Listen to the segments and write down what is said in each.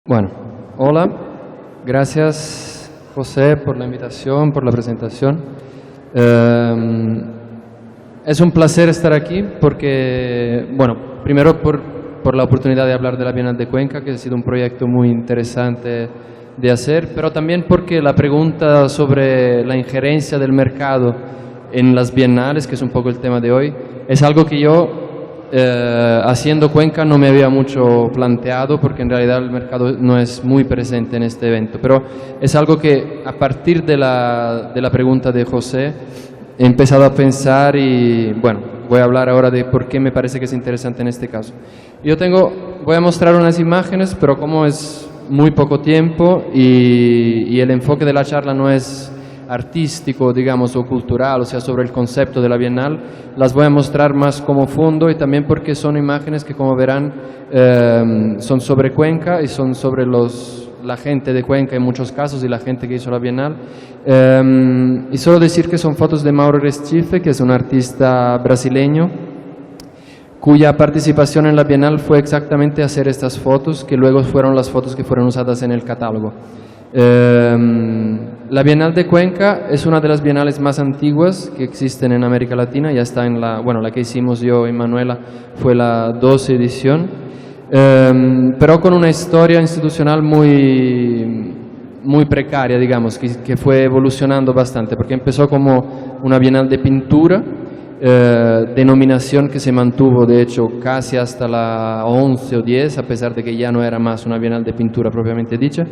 Bueno, hola, gracias José por la invitación, por la presentación. Es un placer estar aquí porque, bueno, primero por la oportunidad de hablar de la Bienal de Cuenca, que ha sido un proyecto muy interesante de hacer, pero también porque la pregunta sobre la injerencia del mercado en las bienales, que es un poco el tema de hoy, es algo que yo haciendo Cuenca no me había mucho planteado porque en realidad el mercado no es muy presente en este evento, pero es algo que a partir de la pregunta de José he empezado a pensar y bueno, voy a hablar ahora de por qué me parece que es interesante en este caso. Voy a mostrar unas imágenes, pero como es muy poco tiempo y el enfoque de la charla no es artístico, digamos, o cultural, o sea, sobre el concepto de la Bienal, las voy a mostrar más como fondo y también porque son imágenes que, como verán, son sobre Cuenca y son sobre la gente de Cuenca en muchos casos y la gente que hizo la Bienal. Y solo decir que son fotos de Mauro Reschife, que es un artista brasileño, cuya participación en la Bienal fue exactamente hacer estas fotos, que luego fueron las fotos que fueron usadas en el catálogo. La Bienal de Cuenca es una de las bienales más antiguas que existen en América Latina, ya está en la que hicimos yo y Manuela fue la 12 edición, pero con una historia institucional muy precaria, digamos, que fue evolucionando bastante, porque empezó como una bienal de pintura, denominación que se mantuvo de hecho casi hasta la 11 o 10, a pesar de que ya no era más una bienal de pintura propiamente dicha,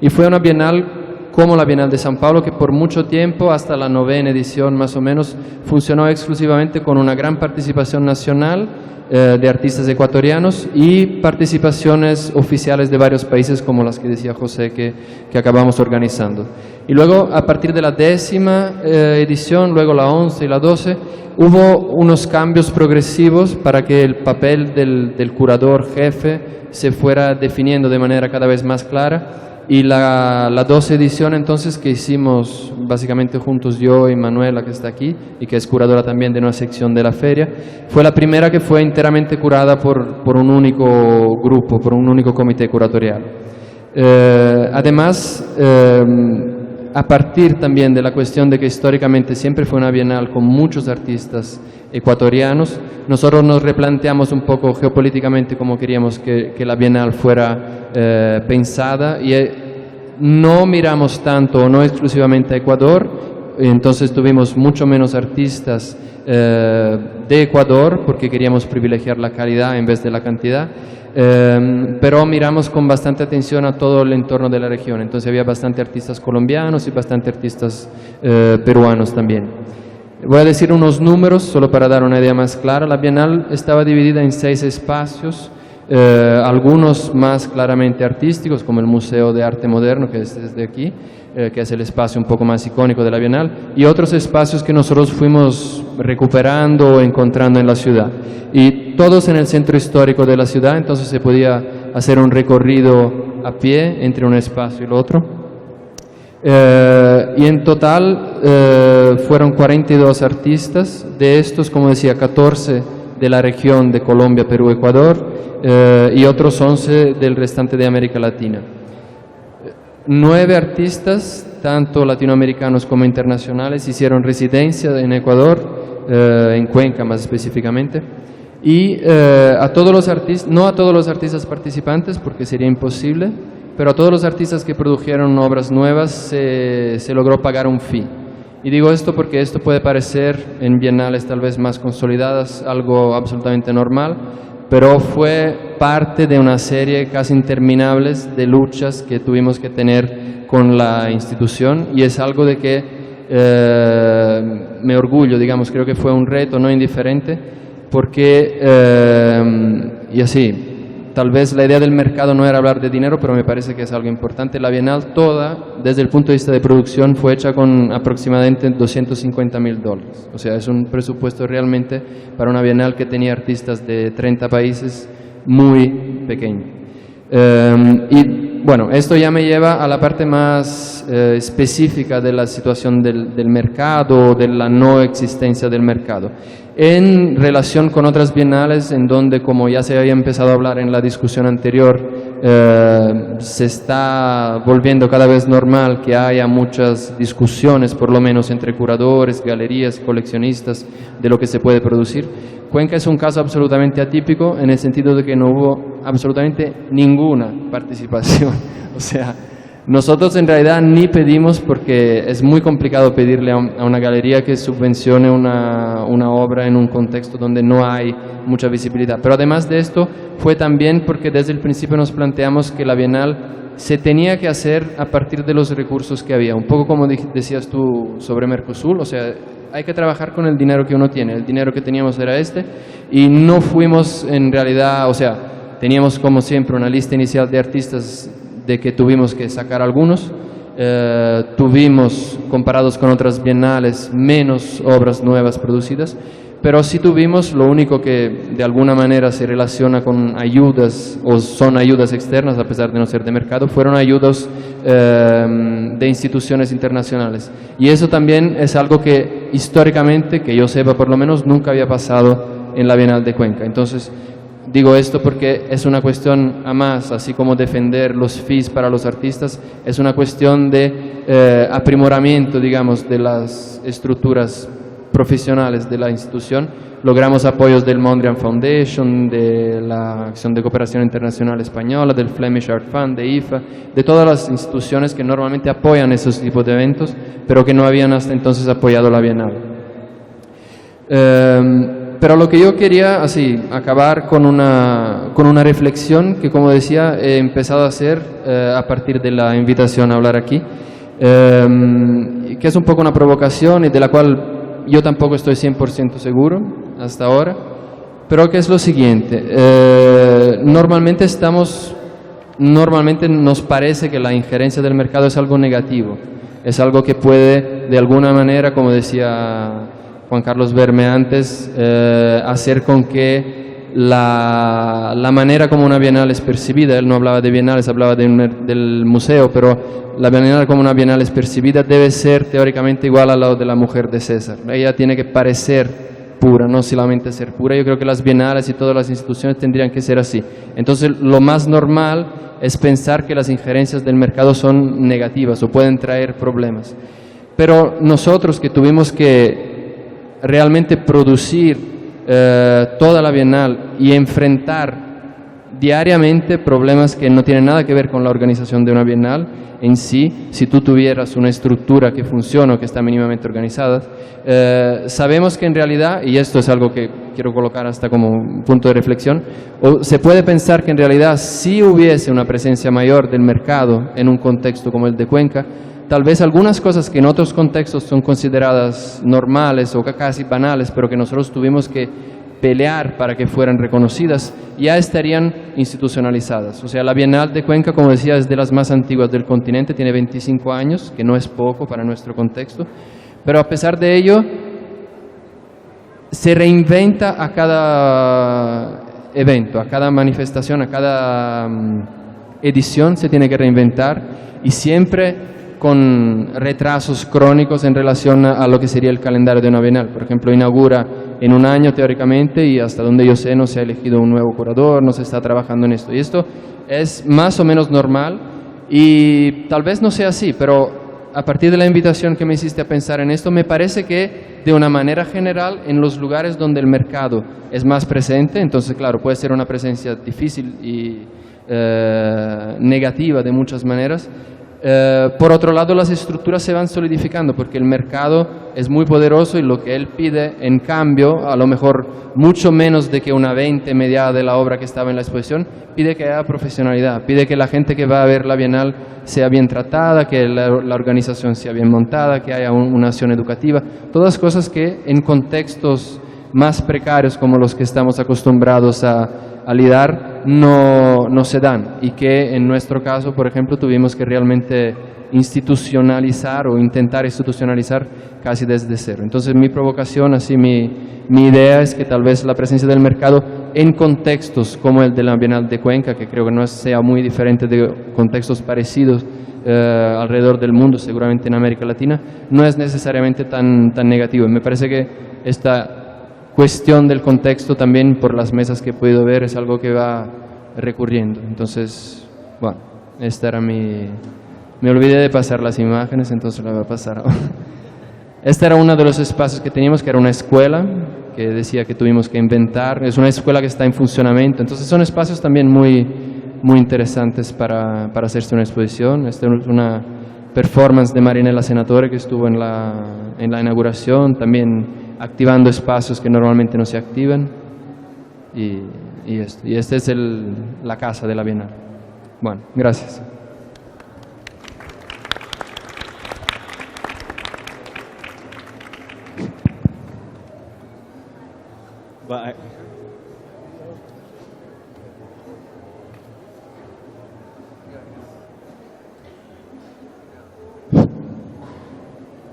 y fue una bienal como la Bienal de San Paulo, que por mucho tiempo, hasta la 9ª edición más o menos, funcionó exclusivamente con una gran participación nacional de artistas ecuatorianos y participaciones oficiales de varios países como las que decía José que acabamos organizando. Y luego, a partir de la 10ª edición, luego la 11 y la 12, hubo unos cambios progresivos para que el papel del curador jefe se fuera definiendo de manera cada vez más clara. Y la 12 edición entonces que hicimos básicamente juntos yo y Manuela, que está aquí y que es curadora también de una sección de la feria, fue la primera que fue enteramente curada por un único grupo, por un único comité curatorial. Además, a partir también de la cuestión de que históricamente siempre fue una bienal con muchos artistas ecuatorianos, nosotros nos replanteamos un poco geopolíticamente cómo queríamos que la bienal fuera pensada y no miramos tanto o no exclusivamente a Ecuador, entonces tuvimos mucho menos artistas de Ecuador porque queríamos privilegiar la calidad en vez de la cantidad, pero miramos con bastante atención a todo el entorno de la región, entonces había bastante artistas colombianos y bastante artistas peruanos también. Voy a decir unos números solo para dar una idea más clara. La Bienal estaba dividida en 6 espacios, algunos más claramente artísticos, como el Museo de Arte Moderno, que es desde aquí, que es el espacio un poco más icónico de la Bienal, y otros espacios que nosotros fuimos recuperando o encontrando en la ciudad. Y todos en el centro histórico de la ciudad, entonces se podía hacer un recorrido a pie entre un espacio y el otro. Y en total fueron 42 artistas, de estos, como decía, 14 de la región de Colombia, Perú, Ecuador, y otros 11 del restante de América Latina. 9 artistas, tanto latinoamericanos como internacionales, hicieron residencia en Ecuador, en Cuenca más específicamente, y a todos los artistas, no a todos los artistas participantes, porque sería imposible, pero a todos los artistas que produjeron obras nuevas se logró pagar un fee. Y digo esto porque esto puede parecer en bienales tal vez más consolidadas algo absolutamente normal, pero fue parte de una serie casi interminables de luchas que tuvimos que tener con la institución y es algo de que me orgullo, digamos, creo que fue un reto no indiferente porque, y así, tal vez la idea del mercado no era hablar de dinero, pero me parece que es algo importante. La Bienal toda, desde el punto de vista de producción, fue hecha con aproximadamente $250.000. O sea, es un presupuesto realmente para una Bienal que tenía artistas de 30 países muy pequeño. Y bueno, esto ya me lleva a la parte más específica de la situación del mercado, de la no existencia del mercado. En relación con otras bienales en donde, como ya se había empezado a hablar en la discusión anterior, se está volviendo cada vez normal que haya muchas discusiones, por lo menos entre curadores, galerías, coleccionistas, de lo que se puede producir. Cuenca es un caso absolutamente atípico en el sentido de que no hubo absolutamente ninguna participación. O sea, nosotros en realidad ni pedimos, porque es muy complicado pedirle a una galería que subvencione una obra en un contexto donde no hay mucha visibilidad. Pero además de esto, fue también porque desde el principio nos planteamos que la Bienal se tenía que hacer a partir de los recursos que había. Un poco como decías tú sobre Mercosur, o sea, hay que trabajar con el dinero que uno tiene. El dinero que teníamos era este, y no fuimos en realidad, o sea, teníamos como siempre una lista inicial de artistas de que tuvimos que sacar algunos, tuvimos, comparados con otras bienales, menos obras nuevas producidas, pero sí tuvimos, lo único que de alguna manera se relaciona con ayudas, o son ayudas externas a pesar de no ser de mercado, fueron ayudas de instituciones internacionales. Y eso también es algo que históricamente, que yo sepa por lo menos, nunca había pasado en la Bienal de Cuenca. Entonces, digo esto porque es una cuestión, a más, así como defender los fees para los artistas, es una cuestión de aprimoramiento, digamos, de las estructuras profesionales de la institución. Logramos apoyos del Mondrian Foundation, de la Acción de Cooperación Internacional Española, del Flemish Art Fund, de IFA, de todas las instituciones que normalmente apoyan esos tipos de eventos, pero que no habían hasta entonces apoyado la Bienal. Pero lo que yo quería, así, acabar con una reflexión que, como decía, he empezado a hacer a partir de la invitación a hablar aquí, que es un poco una provocación y de la cual yo tampoco estoy 100% seguro hasta ahora, pero que es lo siguiente. Normalmente nos parece que la injerencia del mercado es algo negativo, es algo que puede, de alguna manera, como decía Juan Carlos Verme antes, hacer con que la manera como una bienal es percibida, él no hablaba de bienales, hablaba del museo, pero la bienal como una bienal es percibida debe ser teóricamente igual a la de la mujer de César. Ella tiene que parecer pura, no solamente ser pura. Yo creo que las bienales y todas las instituciones tendrían que ser así. Entonces, lo más normal es pensar que las injerencias del mercado son negativas o pueden traer problemas. Pero nosotros que tuvimos que realmente producir toda la bienal y enfrentar diariamente problemas que no tienen nada que ver con la organización de una bienal en sí, si tú tuvieras una estructura que funciona o que está mínimamente organizada, sabemos que en realidad, y esto es algo que quiero colocar hasta como un punto de reflexión, o se puede pensar que en realidad si hubiese una presencia mayor del mercado en un contexto como el de Cuenca, tal vez algunas cosas que en otros contextos son consideradas normales o casi banales, pero que nosotros tuvimos que pelear para que fueran reconocidas, ya estarían institucionalizadas. O sea, la Bienal de Cuenca, como decía, es de las más antiguas del continente, tiene 25 años, que no es poco para nuestro contexto, pero a pesar de ello, se reinventa a cada evento, a cada manifestación, a cada edición se tiene que reinventar, y siempre con retrasos crónicos en relación a lo que sería el calendario de una bienal. Por ejemplo, inaugura en un año teóricamente y hasta donde yo sé no se ha elegido un nuevo curador, no se está trabajando en esto. Y esto es más o menos normal y tal vez no sea así, pero a partir de la invitación que me hiciste a pensar en esto, me parece que de una manera general en los lugares donde el mercado es más presente, entonces claro, puede ser una presencia difícil y negativa de muchas maneras. Por otro lado, las estructuras se van solidificando porque el mercado es muy poderoso y lo que él pide, en cambio, a lo mejor mucho menos de que una 20 mediada de la obra que estaba en la exposición, pide que haya profesionalidad, pide que la gente que va a ver la Bienal sea bien tratada, que la organización sea bien montada, que haya una acción educativa, todas cosas que en contextos más precarios como los que estamos acostumbrados a lidar no se dan y que en nuestro caso, por ejemplo, tuvimos que realmente institucionalizar o intentar institucionalizar casi desde cero. Entonces mi provocación, así mi idea es que tal vez la presencia del mercado en contextos como el de la Bienal de Cuenca, que creo que no sea muy diferente de contextos parecidos alrededor del mundo, seguramente en América Latina, no es necesariamente tan negativo. Me parece que esta cuestión del contexto también por las mesas que he podido ver es algo que va recurriendo. Entonces Bueno, esta era mi... Me olvidé de pasar las imágenes, entonces la voy a pasar ahora. Este era uno de los espacios que teníamos, que era una escuela, que decía que tuvimos que inventar. Es una escuela que está en funcionamiento, entonces son espacios también muy interesantes para hacerse una exposición. Esta es una performance de Marinella Senatore que estuvo en la inauguración, también activando espacios que normalmente no se activan. Y esta es la casa de la Bienal. Bueno, gracias.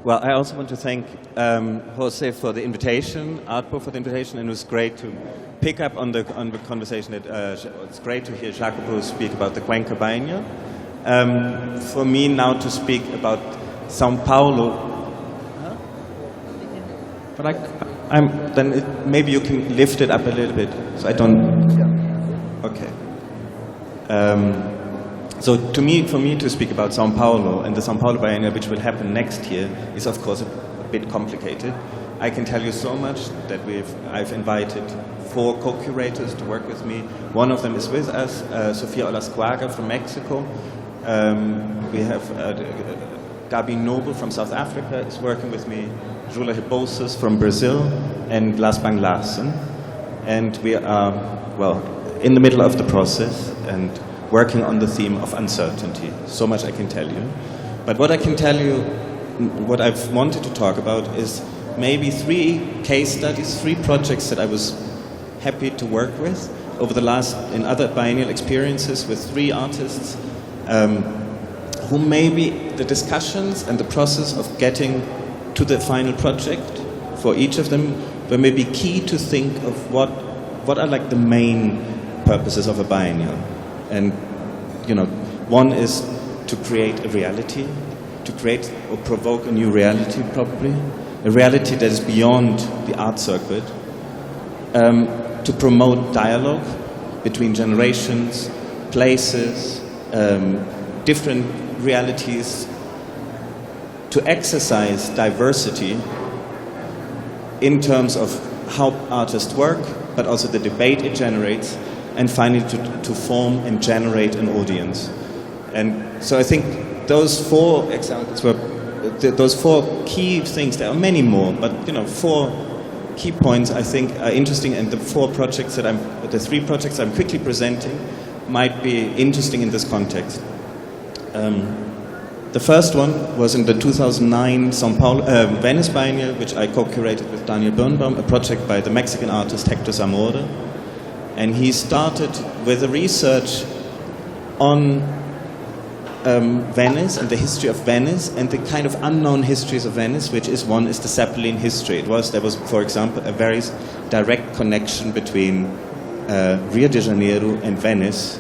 Well, I also want to thank José for the invitation, ARTBO for the invitation, and it was great to pick up on the conversation. It's great to hear Jacopo speak about the Cuenca Biennial. For me now to speak about São Paulo, but maybe you can lift it up a little bit, so I don't. Okay. So for me to speak about São Paulo and the São Paulo Biennial, which will happen next year, is of course a bit complicated. I can tell you so much that I've invited 4 co-curators to work with me. One of them is with us, Sofia Olascuaga from Mexico. We have Gabi Noble from South Africa is working with me, Jula Rebouças from Brazil, and Glasbang Larsen. And we are, well, in the middle of the process and working on the theme of uncertainty. So much I can tell you. But what I can tell you, what I've wanted to talk about is maybe 3 case studies, 3 projects that I was happy to work with over the last, in other biennial experiences with 3 artists who maybe the discussions and the process of getting to the final project for each of them were maybe key to think of what are like the main purposes of a biennial. And, you know, one is to create a reality, to create or provoke a new reality probably, a reality that is beyond the art circuit, to promote dialogue between generations, places, different realities, to exercise diversity in terms of how artists work, but also the debate it generates, and finally to form and generate an audience. And so I think those 4 examples were, those 4 key things, there are many more, but you know, 4 key points I think are interesting, and the 3 projects I'm quickly presenting might be interesting in this context. The first one was in the 2009 São Paulo, Venice Biennial, which I co-curated with Daniel Birnbaum, a project by the Mexican artist Hector Zamora. And he started with a research on Venice and the history of Venice and the kind of unknown histories of Venice, which is one is the Zeppelin history. There was, for example, a very direct connection between Rio de Janeiro and Venice,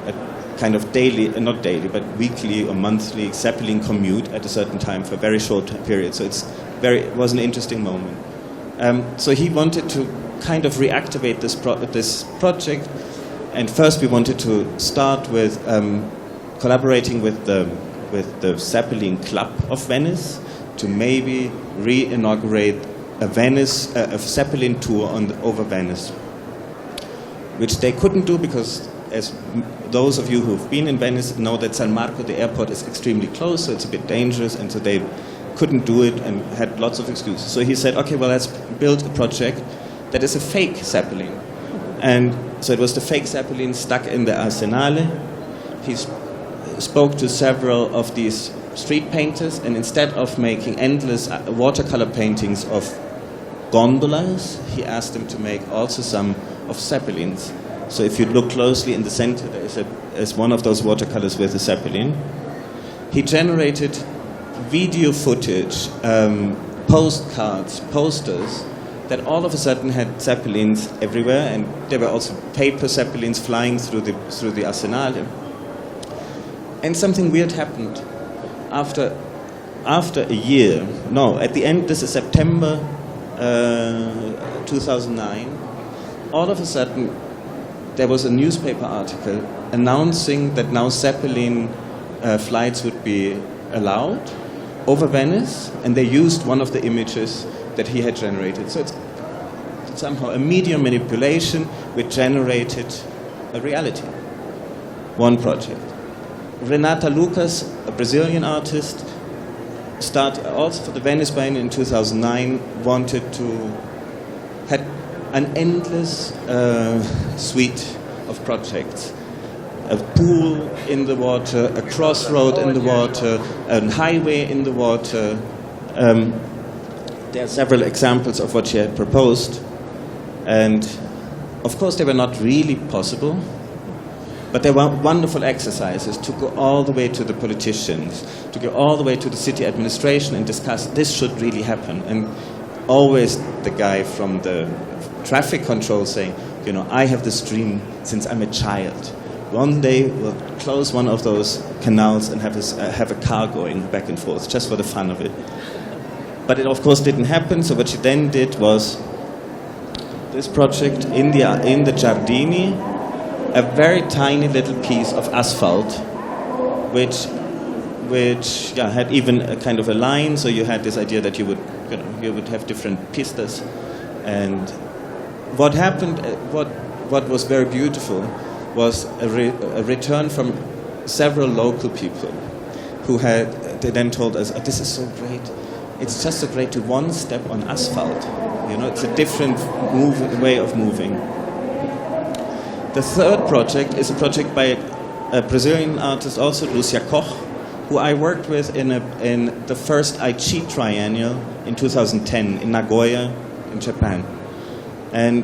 a kind of daily, not daily, but weekly or monthly Zeppelin commute at a certain time for a very short period. So it was an interesting moment. So he wanted to kind of reactivate this project, and first we wanted to start with collaborating with the Zeppelin Club of Venice to maybe re-inaugurate a Zeppelin tour over Venice, which they couldn't do because, as those of you who've been in Venice know, that San Marco, the airport, is extremely close, so it's a bit dangerous, and so they couldn't do it and had lots of excuses. So he said, okay, well, let's build a project that is a fake Zeppelin. And so it was the fake Zeppelin stuck in the Arsenale. He spoke to several of these street painters, and instead of making endless watercolor paintings of gondolas, he asked them to make also some of Zeppelins. So if you look closely in the center, there is one of those watercolors with a Zeppelin. He generated video footage, postcards, posters, that all of a sudden had Zeppelins everywhere, and there were also paper Zeppelins flying through the Arsenale. And something weird happened. After a year, at the end, this is September 2009, all of a sudden there was a newspaper article announcing that now Zeppelin flights would be allowed over Venice, and they used one of the images that he had generated. So it's somehow a media manipulation which generated a reality. One project. Renata Lucas, a Brazilian artist, also for the Venice Biennial in 2009, had an endless suite of projects. A pool in the water, a crossroad in the water, a highway in the water. There are several examples of what she had proposed. And of course they were not really possible, but they were wonderful exercises to go all the way to the politicians, to go all the way to the city administration and discuss this should really happen. And always the guy from the traffic control saying, you know, I have this dream since I'm a child. One day we'll close one of those canals and have a car going back and forth, just for the fun of it. But it of course didn't happen, so what she then did was this project in the Giardini, a very tiny little piece of asphalt, which had even a kind of a line. So you had this idea that you would have different pistas. And what happened, what was very beautiful, was a return from several local people who they then told us, oh, this is so great. It's just so great to one step on asphalt. You know, it's a different way of moving. The third project is a project by a Brazilian artist, also Lucia Koch, who I worked with in the first Aichi Triennial in 2010 in Nagoya, in Japan. And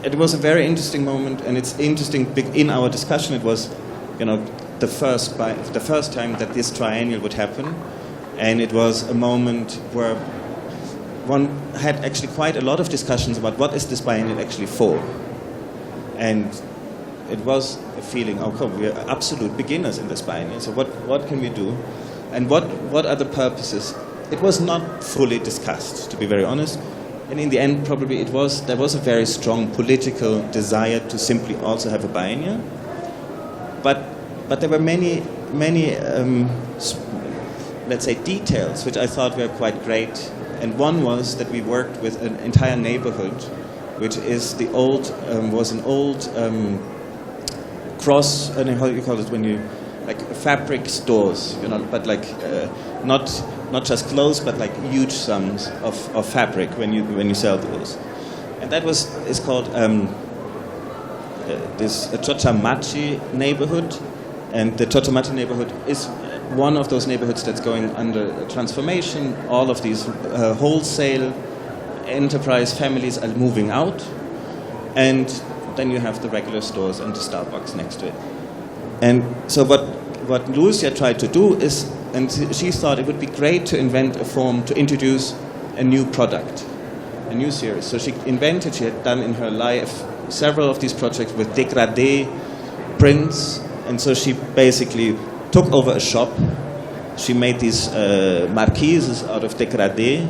it was a very interesting moment, and it's interesting in our discussion. It was, you know, the first time that this triennial would happen, and it was a moment where one had actually quite a lot of discussions about what is this biennial actually for. And it was a feeling, okay, we are absolute beginners in this biennial, so what can we do? And what are the purposes? It was not fully discussed, to be very honest. And in the end, probably there was a very strong political desire to simply also have a biennial. But there were many, let's say, details which I thought were quite great. And one was that we worked with an entire neighborhood, which is was an old cross, how do you call it, when you, like fabric stores, you know, but like not just clothes, but like huge sums of fabric when you sell those. And that is called this Chochamachi neighborhood, and the Chochamachi neighborhood is one of those neighborhoods that's going under transformation. All of these wholesale enterprise families are moving out, and then you have the regular stores and the Starbucks next to it. And so what Lucia tried to do is, and she thought it would be great to invent a form to introduce a new product, a new series. So she had done in her life several of these projects with dégradé prints, and so she basically took over a shop. She made these marquises out of dégradé.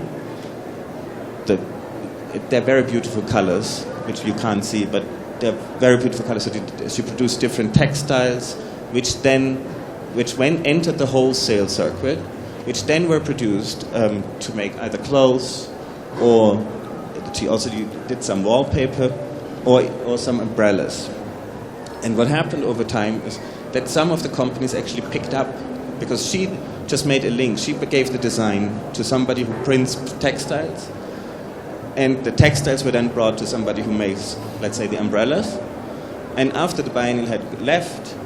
They're very beautiful colors, which you can't see, but they're very beautiful colors. So she produced different textiles, which entered the wholesale circuit, which then were produced to make either clothes, or she also did some wallpaper, or some umbrellas. And what happened over time is that some of the companies actually picked up, because she just made a link. She gave the design to somebody who prints textiles, and the textiles were then brought to somebody who makes, let's say, the umbrellas. And after the biennial had left,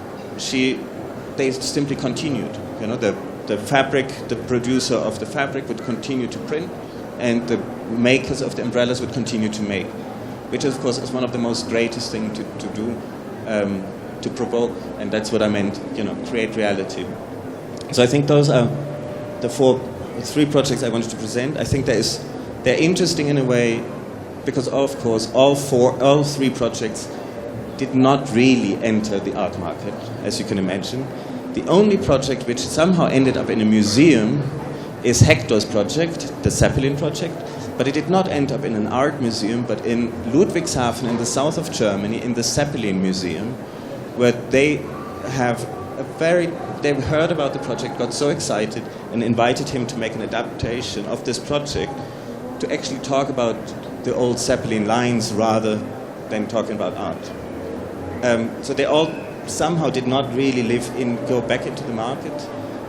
they simply continued. You know, the fabric, the producer of the fabric would continue to print, and the makers of the umbrellas would continue to make, which of course is one of the most greatest things to do, to provoke, and that's what I meant, you know, create reality. So I think those are the three projects I wanted to present. I think they're interesting in a way, because of course all three projects did not really enter the art market, as you can imagine. The only project which somehow ended up in a museum is Hector's project, the Zeppelin project, but it did not end up in an art museum, but in Ludwigshafen in the south of Germany, in the Zeppelin Museum, where they have they heard about the project, got so excited, and invited him to make an adaptation of this project to actually talk about the old Zeppelin lines rather than talking about art. So they all somehow did not really go back into the market.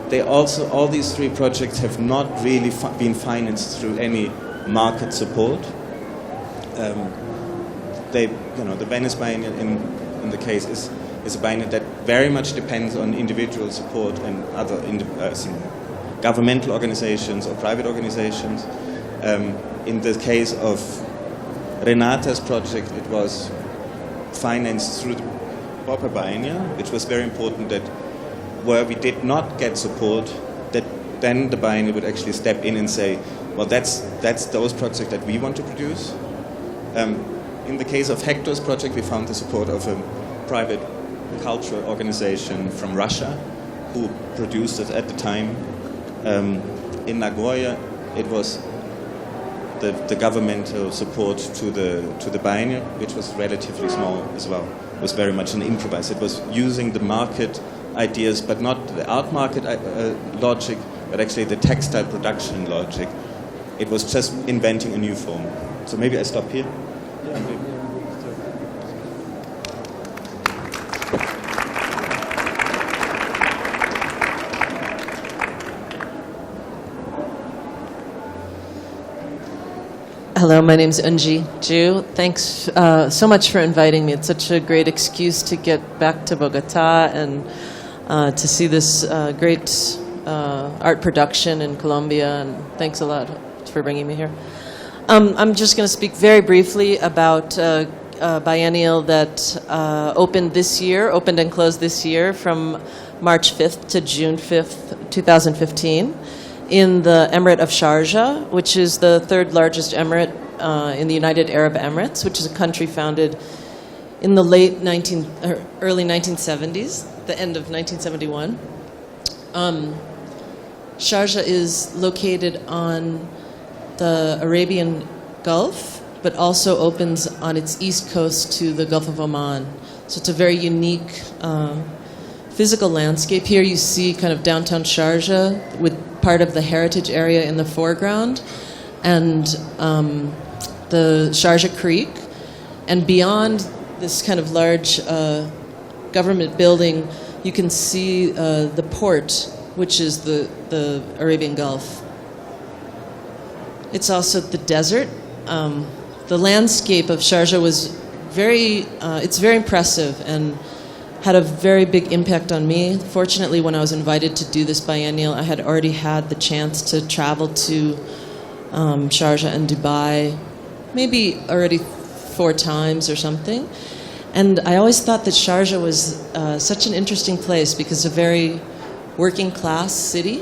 They also, all these three projects have not really been financed through any market support. The Venice Biennial in the case is a biennial that very much depends on individual support and other governmental organizations or private organizations. In the case of Renata's project, it was financed through the Proper Biennial, which was very important, that where we did not get support, that then the Biennial would actually step in and say, well, that's those projects that we want to produce. In the case of Hector's project, we found the support of a private cultural organization from Russia who produced it at the time. In Nagoya, it was the governmental support to the Biennial, which was relatively small as well. It was very much an improvise. It was using the market ideas, but not the art market logic, but actually the textile production logic. It was just inventing a new form. So maybe I stop here. Hello, my name's Eungie Ju. Thanks so much for inviting me. It's such a great excuse to get back to Bogota and to see this great art production in Colombia. And thanks a lot for bringing me here. I'm just going to speak very briefly about a biennial that opened and closed this year from March 5th to June 5th, 2015. In the Emirate of Sharjah, which is the third largest emirate in the United Arab Emirates, which is a country founded in the early 1970s, the end of 1971. Sharjah is located on the Arabian Gulf, but also opens on its east coast to the Gulf of Oman. So it's a very unique physical landscape. Here you see kind of downtown Sharjah with part of the heritage area in the foreground and the Sharjah Creek. And beyond this kind of large government building, you can see the port, which is the Arabian Gulf. It's also the desert. The landscape of Sharjah was it's very impressive and had a very big impact on me. Fortunately, when I was invited to do this biennial, I had already had the chance to travel to Sharjah and Dubai, maybe already 4 times or something. And I always thought that Sharjah was such an interesting place because it's a very working class city.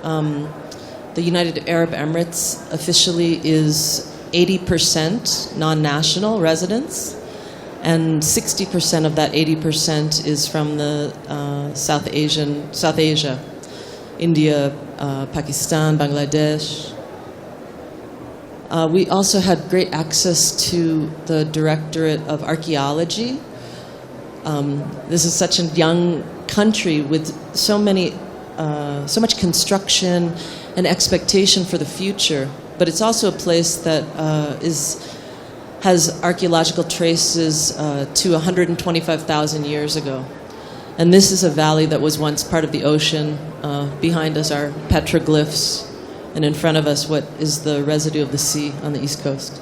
The United Arab Emirates officially is 80% non-national residents. And 60% of that 80% is from the South Asia, India, Pakistan, Bangladesh. We also had great access to the Directorate of Archaeology. This is such a young country with so much construction and expectation for the future. But it's also a place that has archaeological traces to 125,000 years ago. And this is a valley that was once part of the ocean. Behind us are petroglyphs, and in front of us what is the residue of the sea on the east coast.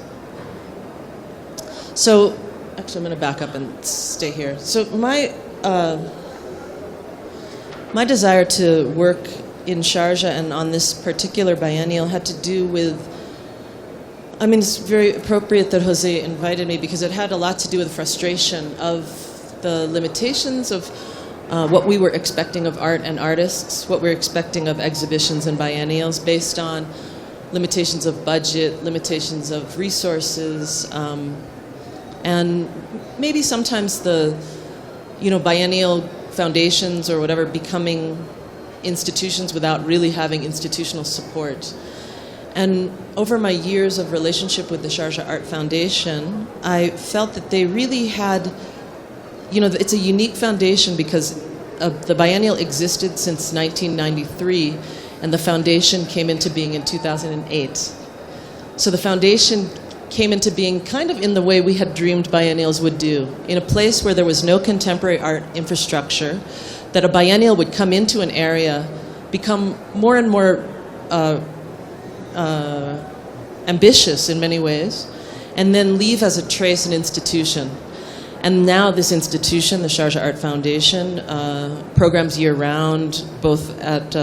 So, actually I'm going to back up and stay here. So my desire to work in Sharjah and on this particular biennial had to do with, it's very appropriate that Jose invited me because it had a lot to do with frustration of the limitations of what we were expecting of art and artists, what we're expecting of exhibitions and biennials based on limitations of budget, limitations of resources, and maybe sometimes the, biennial foundations or whatever becoming institutions without really having institutional support. And over my years of relationship with the Sharjah Art Foundation, I felt that they really had, you know, it's a unique foundation because the Biennial existed since 1993, and the foundation came into being in 2008. So the foundation came into being kind of in the way we had dreamed biennials would do, in a place where there was no contemporary art infrastructure, that a biennial would come into an area, become more and more ambitious in many ways, and then leave as a trace an institution. And now this institution, the Sharjah Art Foundation, programs year-round, both at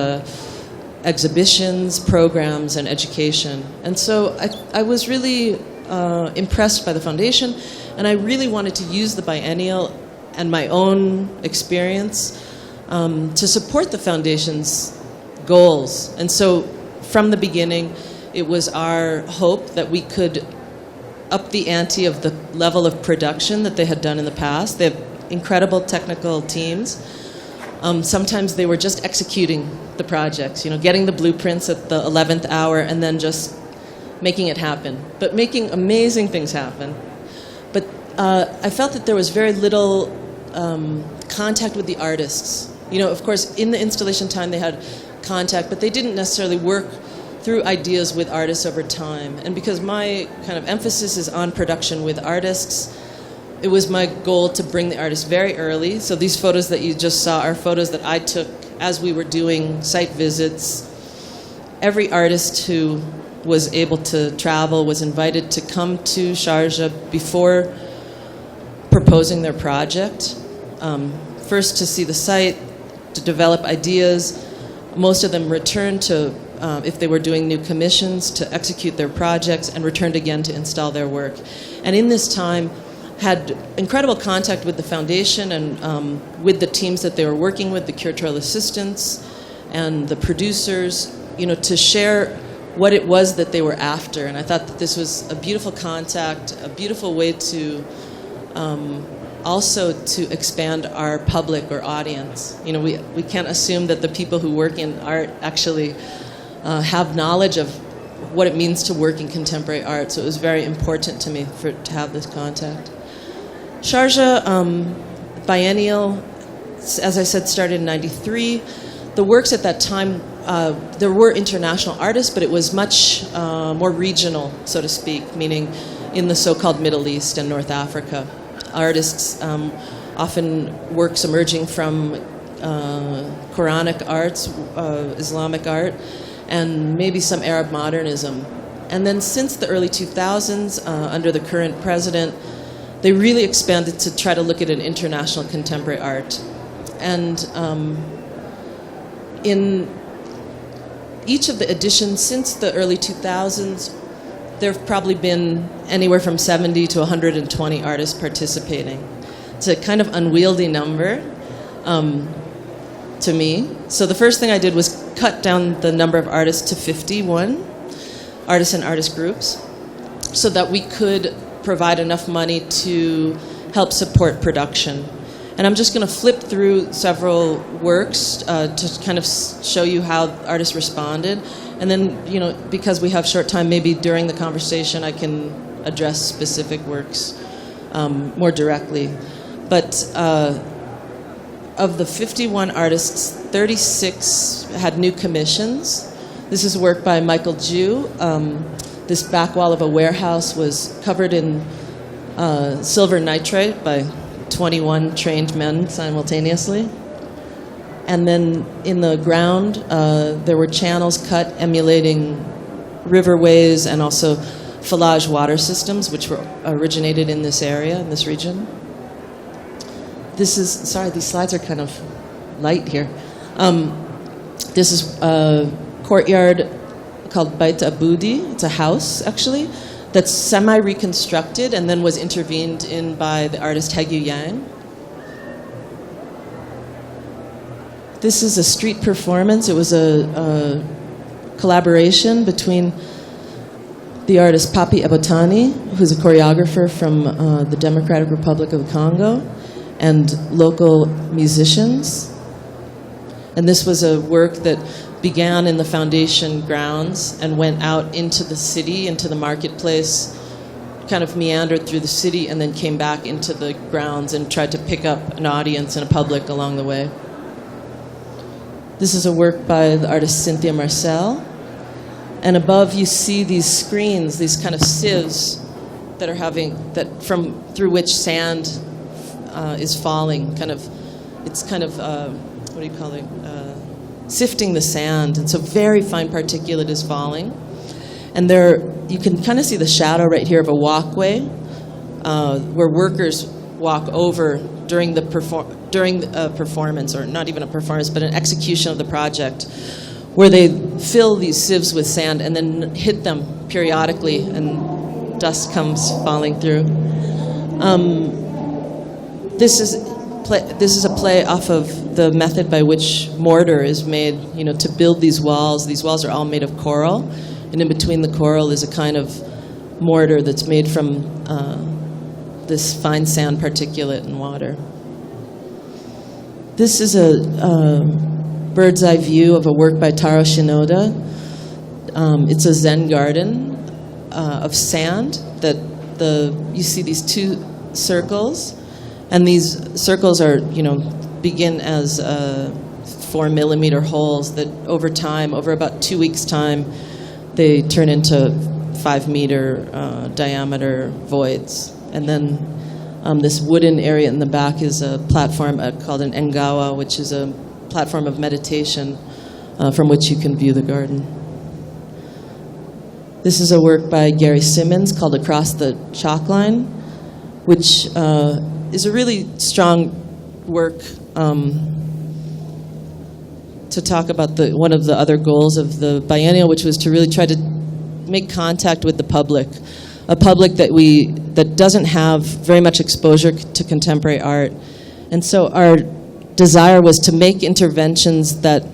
exhibitions, programs, and education. And so I was really impressed by the foundation, and I really wanted to use the biennial and my own experience to support the foundation's goals. And so from the beginning, it was our hope that we could up the ante of the level of production that they had done in the past. They have incredible technical teams. Sometimes they were just executing the projects, you know, getting the blueprints at the 11th hour and then just making it happen, but making amazing things happen. But I felt that there was very little contact with the artists. You know, of course, in the installation time they had contact, but they didn't necessarily work through ideas with artists over time. And because my kind of emphasis is on production with artists, it was my goal to bring the artists very early. So these photos that you just saw are photos that I took as we were doing site visits. Every artist who was able to travel was invited to come to Sharjah before proposing their project. First to see the site, to develop ideas. Most of them returned to, if they were doing new commissions, to execute their projects, and returned again to install their work. And in this time, had incredible contact with the foundation and with the teams that they were working with, the curatorial assistants and the producers, you know, to share what it was that they were after. And I thought that this was a beautiful contact, a beautiful way to also to expand our public or audience. You know, we can't assume that the people who work in art actually have knowledge of what it means to work in contemporary art. So it was very important to me to have this contact. Sharjah Biennial, as I said, started in '93. The works at that time, there were international artists, but it was much more regional, so to speak, meaning in the so-called Middle East and North Africa. Artists, often works emerging from Quranic arts, Islamic art, and maybe some Arab modernism. And then since the early 2000s, under the current president, they really expanded to try to look at an international contemporary art. And in each of the editions since the early 2000s, there have probably been anywhere from 70 to 120 artists participating. It's a kind of unwieldy number to me. So the first thing I did was cut down the number of artists to 51, artists and artist groups, so that we could provide enough money to help support production. And I'm just going to flip through several works to kind of show you how artists responded. And then, you know, because we have short time, maybe during the conversation I can address specific works more directly. But of the 51 artists, 36 had new commissions. This is work by Michael Jew. This back wall of a warehouse was covered in silver nitrate by 21 trained men simultaneously. And then in the ground, there were channels cut emulating riverways and also Falaj water systems, which were originated in this area, in this region. This is, sorry, these slides are kind of light here. This is a courtyard called Bait Abudi. It's a house, actually, that's semi-reconstructed and then was intervened in by the artist Hegyu Yang. This is a street performance. It was a collaboration between the artist Papi Ebotani, who's a choreographer from the Democratic Republic of the Congo, and local musicians. And this was a work that began in the foundation grounds and went out into the city, into the marketplace, kind of meandered through the city and then came back into the grounds and tried to pick up an audience and a public along the way. This is a work by the artist Cynthia Marcel. And above you see these screens, these kind of sieves that are through which sand is falling. It's kind of what do you call it? Sifting the sand, and so very fine particulate is falling. And you can kind of see the shadow right here of a walkway where workers walk over during a performance, or not even a performance, but an execution of the project, where they fill these sieves with sand and then hit them periodically, and dust comes falling through. This is a play off of the method by which mortar is made, to build these walls. These walls are all made of coral, and in between the coral is a kind of mortar that's made from this fine sand particulate and water. This is a bird's eye view of a work by Taro Shinoda. It's a Zen garden of sand that you see these two circles, and these circles are, begin as 4-millimeter holes that over time, over about 2 weeks' time, they turn into 5-meter diameter voids. And then this wooden area in the back is a platform called an engawa, which is a platform of meditation from which you can view the garden. This is a work by Gary Simmons called Across the Chalk Line, which is a really strong work to talk about one of the other goals of the biennial, which was to really try to make contact with the public, a public that doesn't have very much exposure to contemporary art. And so our desire was to make interventions that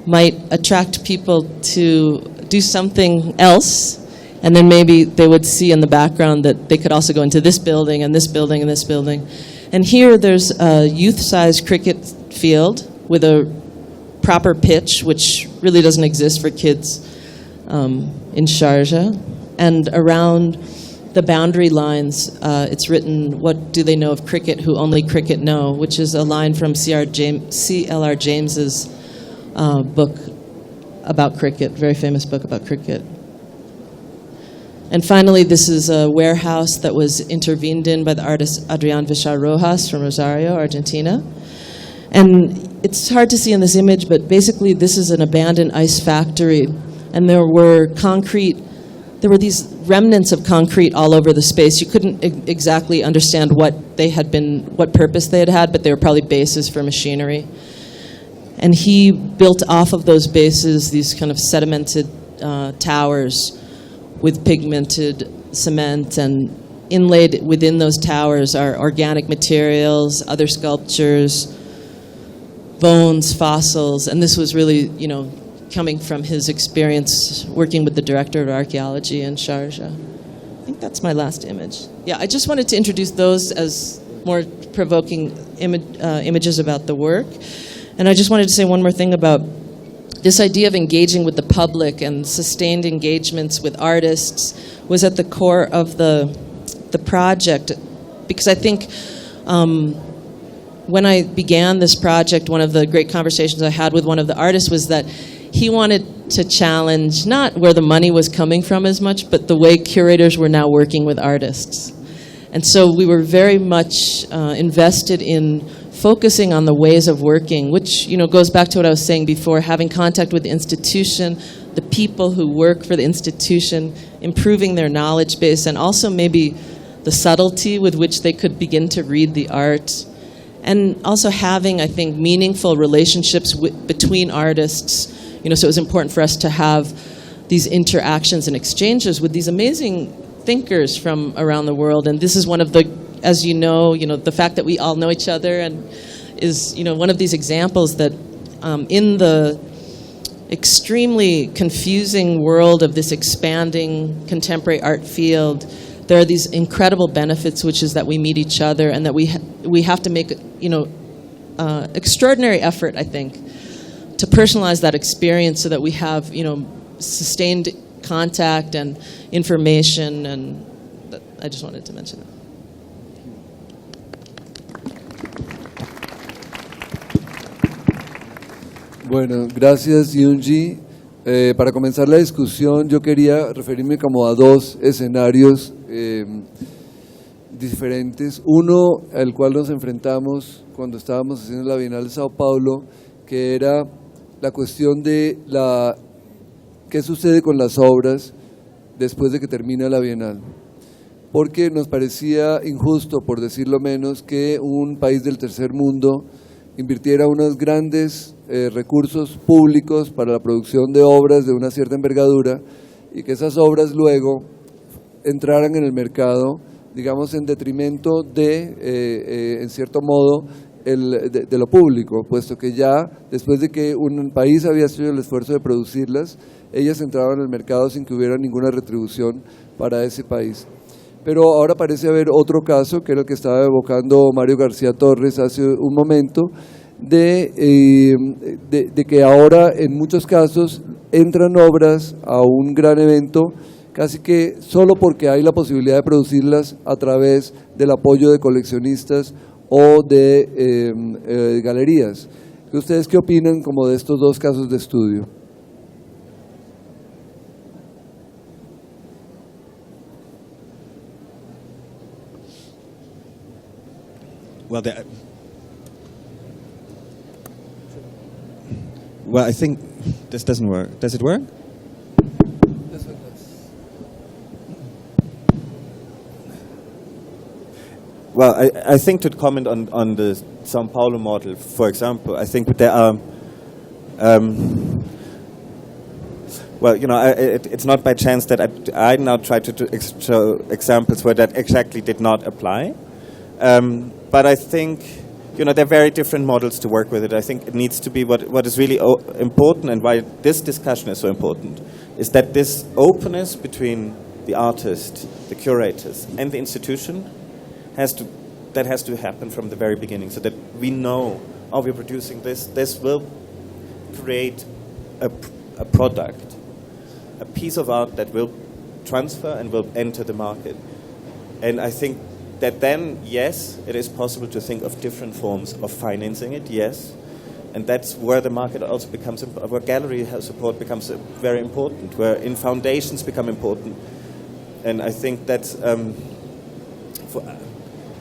might attract people to do something else, and then maybe they would see in the background that they could also go into this building and this building and this building. And here there's a youth-sized cricket field with a proper pitch, which really doesn't exist for kids in Sharjah. And around the boundary lines, it's written, "What do they know of cricket who only cricket know?" which is a line from C.L.R. James's book about cricket, very famous book about cricket. And finally, this is a warehouse that was intervened in by the artist Adrián Villar Rojas from Rosario, Argentina. And it's hard to see in this image, but basically this is an abandoned ice factory. And there were these remnants of concrete all over the space. You couldn't exactly understand what purpose they had, but they were probably bases for machinery. And he built off of those bases these kind of sedimented towers with pigmented cement, and inlaid within those towers are organic materials, other sculptures, bones, fossils. And this was really, coming from his experience working with the director of archaeology in Sharjah. I think that's my last image. Yeah, I just wanted to introduce those as more provoking images about the work. And I just wanted to say one more thing about this idea of engaging with the public and sustained engagements with artists was at the core of the project, because I think when I began this project, one of the great conversations I had with one of the artists was that he wanted to challenge not where the money was coming from as much, but the way curators were now working with artists. And so we were very much invested in focusing on the ways of working, which goes back to what I was saying before, having contact with the institution, the people who work for the institution, improving their knowledge base, and also maybe the subtlety with which they could begin to read the art. And also having, I think, meaningful relationships between artists. So it was important for us to have these interactions and exchanges with these amazing thinkers from around the world. And this is one of the, as the fact that we all know each other and is, one of these examples that in the extremely confusing world of this expanding contemporary art field, there are these incredible benefits, which is that we meet each other and that we have to make, extraordinary effort, I think, to personalize that experience so that we have, sustained contact and information, and I just wanted to mention that. Bueno, gracias Eungie. Para comenzar la discusión yo quería referirme como a dos escenarios diferentes. Uno al cual nos enfrentamos cuando estábamos haciendo la Bienal de Sao Paulo, que era la cuestión de qué sucede con las obras después de que termina la Bienal. Porque nos parecía injusto, por decirlo menos, que un país del tercer mundo invirtiera unos grandes recursos públicos para la producción de obras de una cierta envergadura y que esas obras luego entraran en el mercado, digamos, en detrimento de, en cierto modo, de lo público, puesto que ya después de que un país había hecho el esfuerzo de producirlas, ellas entraban al mercado sin que hubiera ninguna retribución para ese país. Pero ahora parece haber otro caso, que era el que estaba evocando Mario García Torres hace un momento, de que ahora en muchos casos entran obras a un gran evento casi que solo porque hay la posibilidad de producirlas a través del apoyo de coleccionistas o de galerías. ¿Ustedes qué opinan como de estos dos casos de estudio? Well, I think this doesn't work. Does it work? Well, I think to comment on the São Paulo model, for example, I think there are, well, you know, it's not by chance that I now try to show examples where that exactly did not apply. But I think, you know, there are very different models to work with it. I think it needs to be what is really important, and why this discussion is so important, is that this openness between the artist, the curators, and the institution has to happen from the very beginning, so that we know, oh, we're producing this will create a product, a piece of art that will transfer and will enter the market. And I think that then, yes, it is possible to think of different forms of financing it, yes. And that's where the market also becomes, where gallery support becomes very important, where in foundations become important. And I think that's,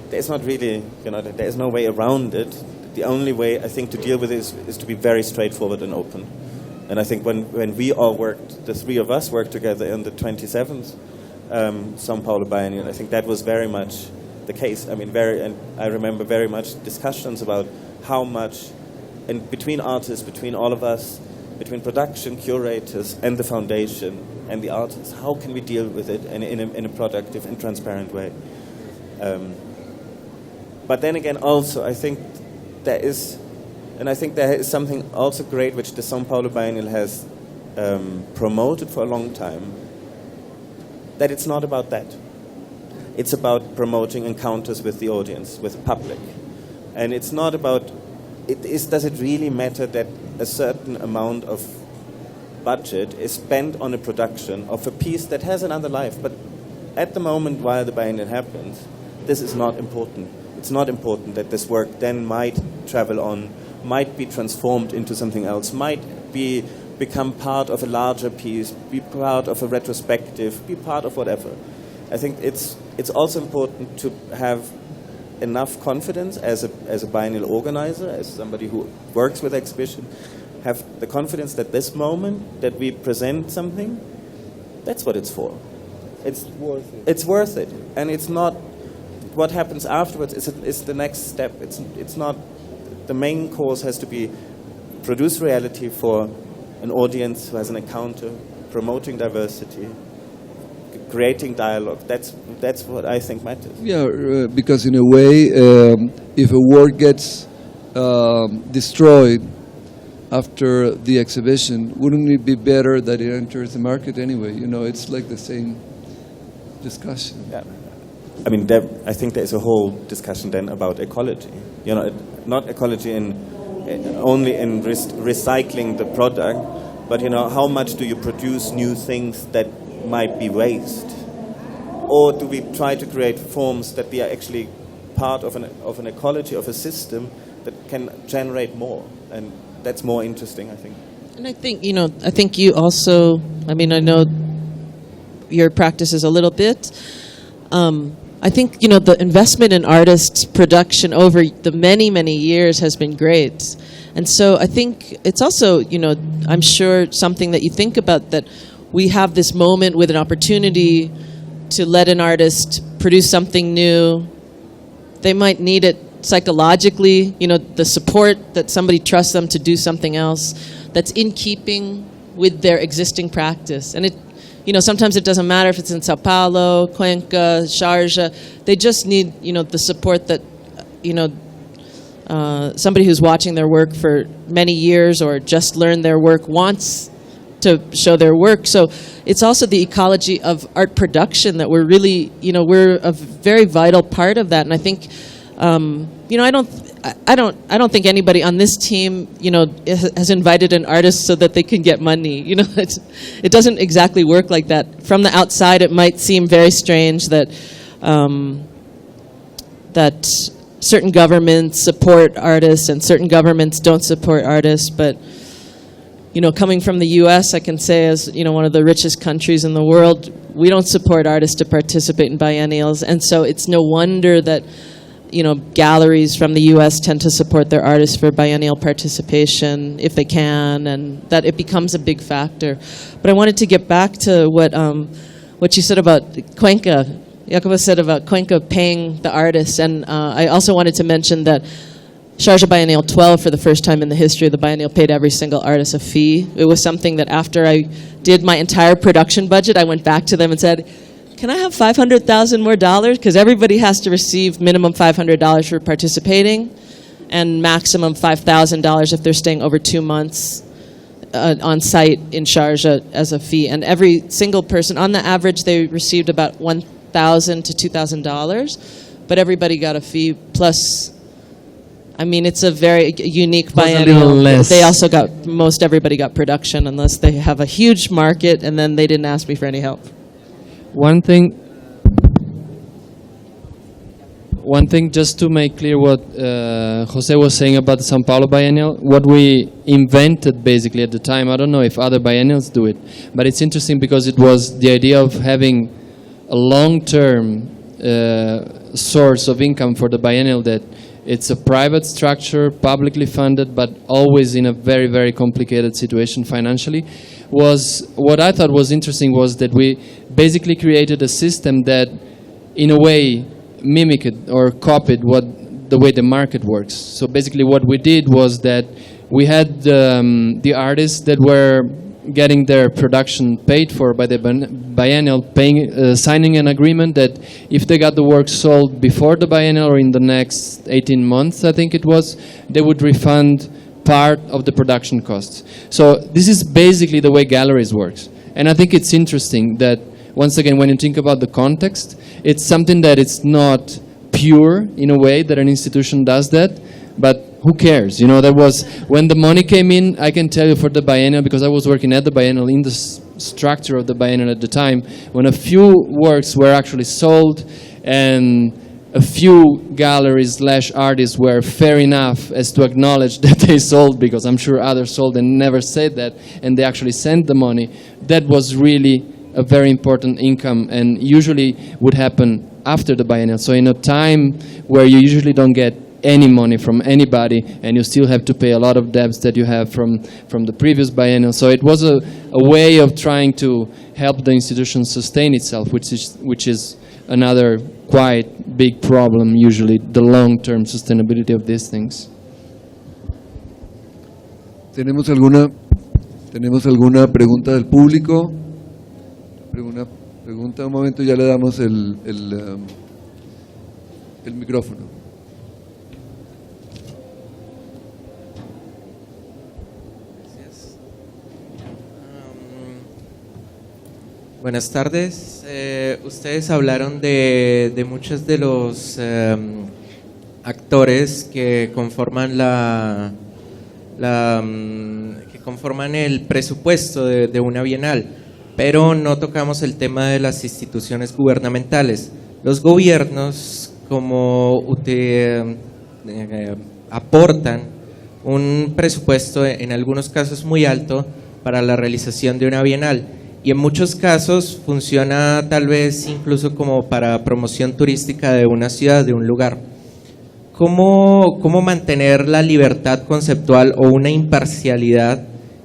there's not really, you know, there's no way around it. The only way, I think, to deal with it is to be very straightforward and open. And I think when we all worked, the three of us worked together in the 27th São Paulo Biennial, I think that was very much the case. I mean, and I remember very much discussions about how much, and between artists, between all of us, between production, curators, and the foundation, and the artists, how can we deal with it in a productive and transparent way? But then again, also, I think there is something also great which the São Paulo Biennial has promoted for a long time, that it's not about that. It's about promoting encounters with the audience, with the public. And it's not about, does it really matter that a certain amount of budget is spent on a production of a piece that has another life? But at the moment while the Biennial happens, this is not important. It's not important that this work then might travel on, might be transformed into something else, might become part of a larger piece, be part of a retrospective, be part of whatever. I think it's also important to have enough confidence as a biennial organizer, as somebody who works with exhibition, have the confidence that this moment that we present something, that's what it's for. It's worth it. It's worth it, and it's not what happens afterwards. It's the next step. It's not the main course. Has to be produce reality for an audience who has an encounter, promoting diversity, creating dialogue. That's what I think matters. Yeah, because in a way, if a work gets destroyed after the exhibition, wouldn't it be better that it enters the market anyway? You know, it's like the same discussion. Yeah. I mean, I think there is a whole discussion then about ecology. You know, not ecology only in recycling the product, but you know, how much do you produce new things that might be waste, or do we try to create forms that we are actually part of an ecology, of a system that can generate more? And that's more interesting, I think. And I think, I think you also, I know your practice is a little bit. I think, the investment in artists' production over the many, many years has been great. And so I think it's also, I'm sure something that you think about, that we have this moment with an opportunity to let an artist produce something new. They might need it psychologically, the support that somebody trusts them to do something else that's in keeping with their existing practice. And it, sometimes it doesn't matter if it's in Sao Paulo, Cuenca, Sharjah. They just need, the support that, somebody who's watching their work for many years or just learned their work wants to show their work. So it's also the ecology of art production that we're really, we're a very vital part of that. And I think, I don't think anybody on this team, has invited an artist so that they can get money. It doesn't exactly work like that. From the outside, it might seem very strange that that certain governments support artists and certain governments don't support artists. But coming from the U.S., I can say, as one of the richest countries in the world, we don't support artists to participate in biennials, and so it's no wonder that galleries from the U.S. tend to support their artists for biennial participation if they can, and that it becomes a big factor. But I wanted to get back to what you said about Cuenca. Jacopo said about Cuenca paying the artists, and I also wanted to mention that Sharjah Biennial 12, for the first time in the history of the biennial, paid every single artist a fee. It was something that after I did my entire production budget, I went back to them and said, can I have $500,000 more dollars? Because everybody has to receive minimum $500 for participating and maximum $5,000 if they're staying over 2 months on site in Sharjah as a fee. And every single person, on the average, they received about $1,000 to $2,000, but everybody got a fee. Plus, it's a very unique biennial. They also got, most everybody got production, unless they have a huge market, and then they didn't ask me for any help. One thing, just to make clear what Jose was saying about the São Paulo Biennial, what we invented basically at the time, I don't know if other biennials do it, but it's interesting because it was the idea of having a long-term source of income for the biennial, that it's a private structure, publicly funded, but always in a very, very complicated situation financially. Was what I thought was interesting was that we basically created a system that, in a way, mimicked or copied the way the market works. So basically what we did was that we had the artists that were getting their production paid for by the biennial, signing an agreement that if they got the work sold before the biennial or in the next 18 months, I think it was, they would refund part of the production costs. So this is basically the way galleries works. And I think it's interesting that, once again, when you think about the context, it's something that it's not pure in a way that an institution does that, but who cares? That was, when the money came in, I can tell you for the biennial, because I was working at the biennial in the structure of the biennial at the time, when a few works were actually sold and a few galleries / artists were fair enough as to acknowledge that they sold, because I'm sure others sold and never said that, and they actually sent the money. That was really a very important income, and usually would happen after the biennial. So in a time where you usually don't get any money from anybody, and you still have to pay a lot of debts that you have from the previous biennial. So it was a way of trying to help the institution sustain itself, which is another quite big problem, usually, the long-term sustainability of these things. ¿Tenemos alguna pregunta del público? ¿Alguna pregunta? Un momento, ya le damos el micrófono. Buenas tardes. Ustedes hablaron de muchos de los actores que conforman que conforman el presupuesto de una bienal. pero no tocamos el tema de las instituciones gubernamentales. Los gobiernos, como aportan un presupuesto en algunos casos muy alto para la realización de una bienal, y en muchos casos funciona tal vez incluso como para promoción turística de una ciudad, de un lugar. ¿Cómo mantener la libertad conceptual o una imparcialidad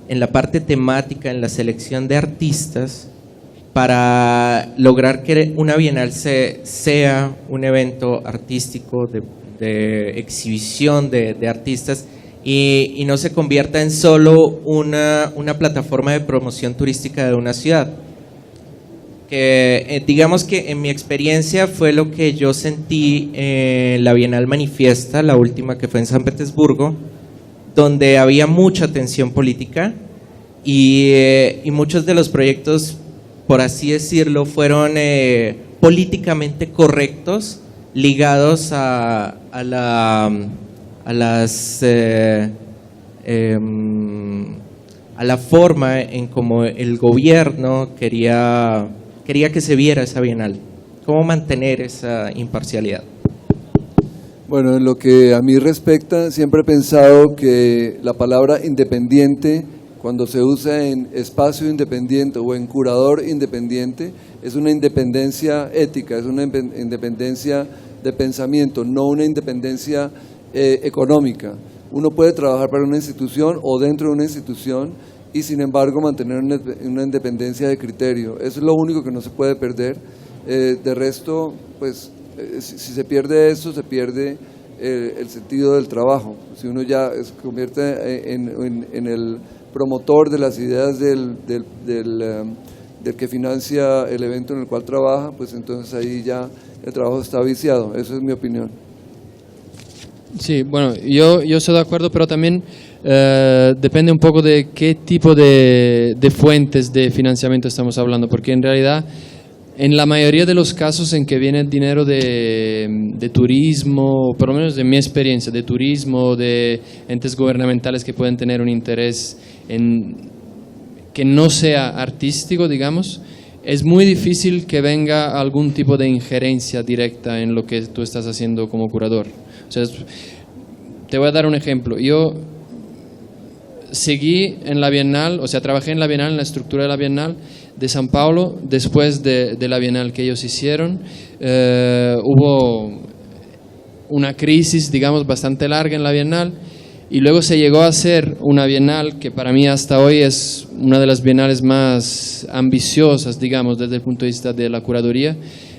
en la parte temática, en la selección de artistas, para lograr que una bienal sea un evento artístico de exhibición de artistas y no se convierta en solo una plataforma de promoción turística de una ciudad? Que digamos que en mi experiencia fue lo que yo sentí en la Bienal Manifiesta, la última que fue en San Petersburgo, donde había mucha tensión política y muchos de los proyectos, por así decirlo, fueron políticamente correctos, ligados a la forma en cómo el gobierno quería que se viera esa bienal. ¿Cómo mantener esa imparcialidad? Bueno, en lo que a mí respecta, siempre he pensado que la palabra independiente, cuando se usa en espacio independiente o en curador independiente, es una independencia ética, es una independencia de pensamiento, no una independencia económica. Uno puede trabajar para una institución o dentro de una institución y sin embargo mantener una independencia de criterio. Eso es lo único que no se puede perder. De resto, pues si se pierde eso, se pierde el sentido del trabajo. Si uno ya se convierte en el promotor de las ideas del que financia el evento en el cual trabaja, pues entonces ahí ya el trabajo está viciado. Esa es mi opinión. Sí, bueno, yo estoy de acuerdo, pero también depende un poco de qué tipo de fuentes de financiamiento estamos hablando, porque en realidad en la mayoría de los casos en que viene dinero de turismo, por lo menos de mi experiencia, de turismo, de entes gubernamentales que pueden tener un interés en que no sea artístico, digamos, es muy difícil que venga algún tipo de injerencia directa en lo que tú estás haciendo como curador. O sea, te voy a dar un ejemplo. Yo seguí en la Bienal, o sea, trabajé en la Bienal, en la estructura de la Bienal de San Paulo, después de la Bienal que ellos hicieron. Hubo una crisis, digamos, bastante larga en la Bienal, y luego se llegó a hacer una Bienal que para mí hasta hoy es una de las bienales más ambiciosas, digamos, desde el punto de vista de la curaduría,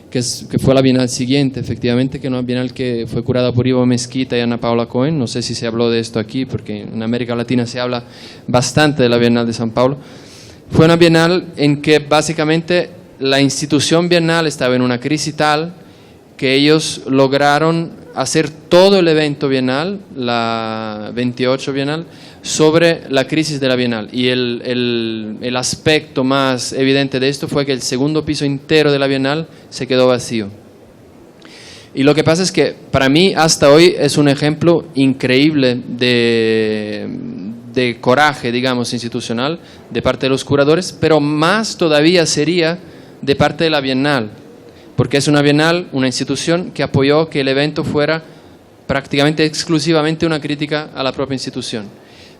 que fue la Bienal siguiente, efectivamente, que una Bienal que fue curada por Ivo Mesquita y Ana Paula Cohen. No sé si se habló de esto aquí, porque en América Latina se habla bastante de la Bienal de San Paulo. Fue una Bienal en que básicamente la institución Bienal estaba en una crisis tal que ellos lograron hacer todo el evento Bienal, la 28 Bienal, sobre la crisis de la Bienal. Y el aspecto más evidente de esto fue que el segundo piso entero de la Bienal se quedó vacío. Y lo que pasa es que para mí hasta hoy es un ejemplo increíble de coraje, digamos, institucional de parte de los curadores, pero más todavía sería de parte de la Bienal, porque es una Bienal, una institución que apoyó que el evento fuera prácticamente exclusivamente una crítica a la propia institución.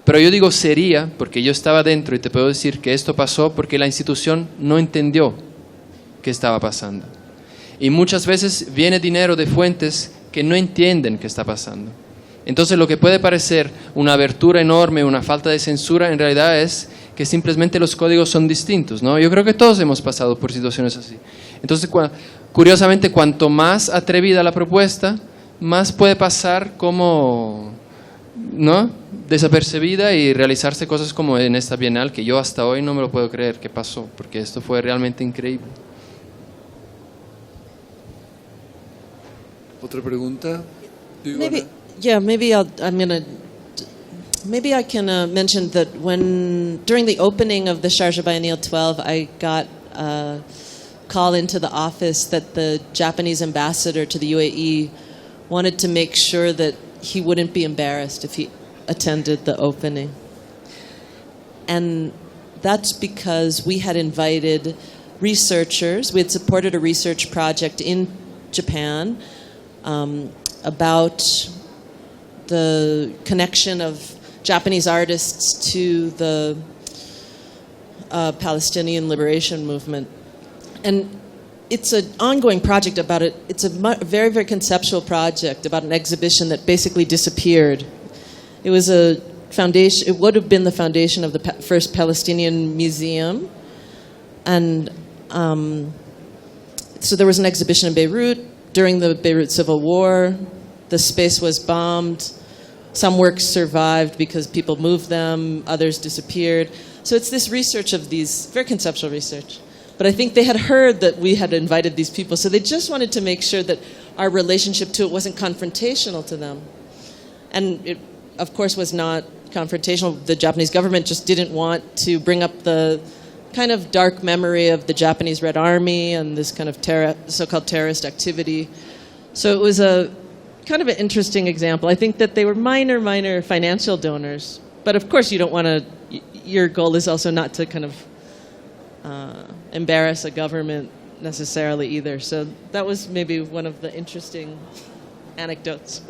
Pero yo digo sería, porque yo estaba dentro y te puedo decir que esto pasó porque la institución no entendió qué estaba pasando. Y muchas veces viene dinero de fuentes que no entienden qué está pasando. Entonces lo que puede parecer una abertura enorme, una falta de censura, en realidad es que simplemente los códigos son distintos, ¿no? Yo creo que todos hemos pasado por situaciones así. Entonces, curiosamente, cuanto más atrevida la propuesta, más puede pasar como, ¿no?, desapercibida y realizarse cosas como en esta Bienal, que yo hasta hoy no me lo puedo creer que pasó, porque esto fue realmente increíble. ¿Otra pregunta? Maybe I can mention that during the opening of the Sharjah Biennial 12, I got a call into the office that the Japanese ambassador to the UAE wanted to make sure that he wouldn't be embarrassed if he attended the opening. And that's because we had invited researchers. We had supported a research project in Japan about the connection of Japanese artists to the Palestinian liberation movement. And it's an ongoing project about it. It's a very, very conceptual project about an exhibition that basically disappeared. It was a foundation. It would have been the foundation of the first Palestinian museum. And so there was an exhibition in Beirut during the Beirut Civil War. The space was bombed. Some works survived because people moved them. Others disappeared. So it's this research of these, very conceptual research. But I think they had heard that we had invited these people, so they just wanted to make sure that our relationship to it wasn't confrontational to them. And it, of course, was not confrontational. The Japanese government just didn't want to bring up the kind of dark memory of the Japanese Red Army and this kind of so-called terrorist activity. So it was a kind of an interesting example. I think that they were minor financial donors. But of course, you don't want to, your goal is also not to kind of embarrass a government necessarily either. So that was maybe one of the interesting anecdotes.